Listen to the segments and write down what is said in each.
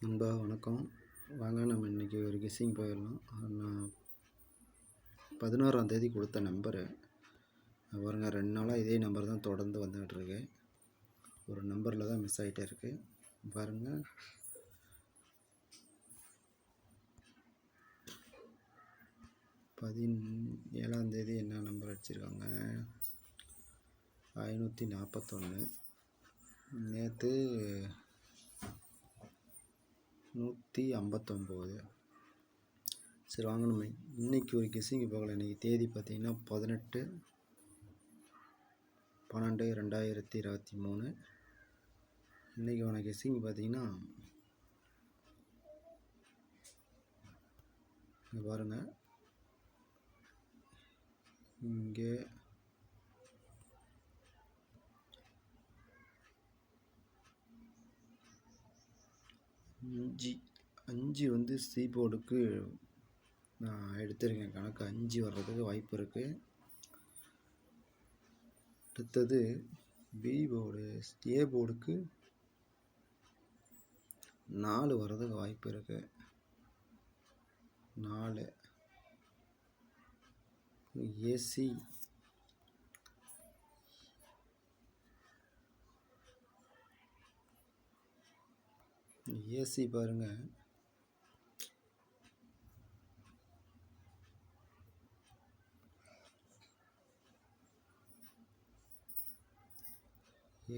நண்பா வணக்கம். வாங்க நம்ம இன்றைக்கி ஒரு கெஸ்ஸிங் போயிடலாம். நான் 11ஆம் தேதி கொடுத்த நம்பரு பாருங்க, 2 நாளாக இதே நம்பர் தான் தொடர்ந்து வந்துகிட்ருக்கு. ஒரு நம்பரில் தான் மிஸ் ஆகிட்டே இருக்குது பாருங்கள். பதினேழாம் தேதி என்ன நம்பர் அடிச்சிருக்காங்க? 541. நேற்று 159. சரி வாங்க, நம்ம இன்றைக்கி ஒரு கெஸ்ஸிங்கு பார்க்கலாம். இன்றைக்கி தேதி பார்த்திங்கன்னா 18/12/2023. இன்றைக்கான கெஸ்ஸிங் பார்த்திங்கன்னா பாருங்கள், இங்கே அஞ்சு வந்து சி போர்டுக்கு நான் எடுத்திருக்கேன் கணக்கு. 5 வர்றதுக்கு வாய்ப்பு இருக்குது. அடுத்தது பி போர்டு, ஏ போர்டுக்கு 4 வர்றதுக்கு வாய்ப்பு இருக்குது. 4 ஏசி ஏசி பாருங்கள்,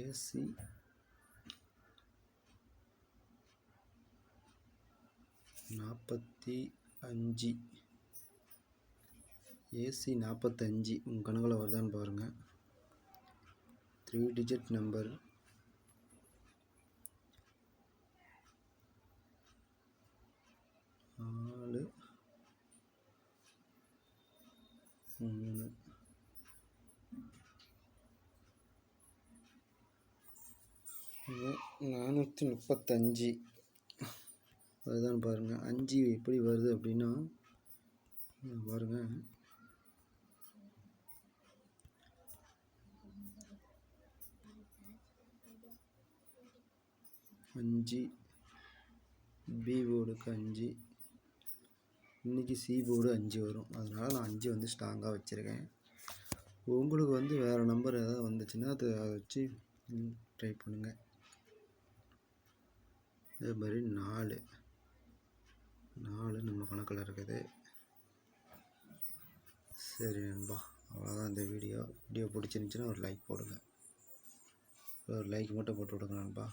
ஏசி 45, ஏசி 45 உங்கள் கணக்கில் வருதான்னு பாருங்கள். 3 டிஜிட் நம்பர். நாலு 3 435 அதுதான் பாருங்கள். 5 எப்படி வருது அப்படின்னா பாருங்கள், 5 பி போர்டுக்கு 5, இன்றைக்கி சி போர்டு 5 வரும். அதனால் நான் 5 வந்து ஸ்ட்ராங்காக வச்சுருக்கேன். உங்களுக்கு வந்து வேறு நம்பர் ஏதாவது வந்துச்சுன்னா அதை வச்சு ட்ரை பண்ணுங்கள். அதே மாதிரி 4 நம்ம கணக்கில் இருக்குது. சரி நண்பா, அவ்வளோதான் இந்த வீடியோ பிடிச்சிருந்துச்சின்னா ஒரு லைக் போடுங்க. ஒரு லைக் மட்டும் போட்டு விடுங்க நண்பா.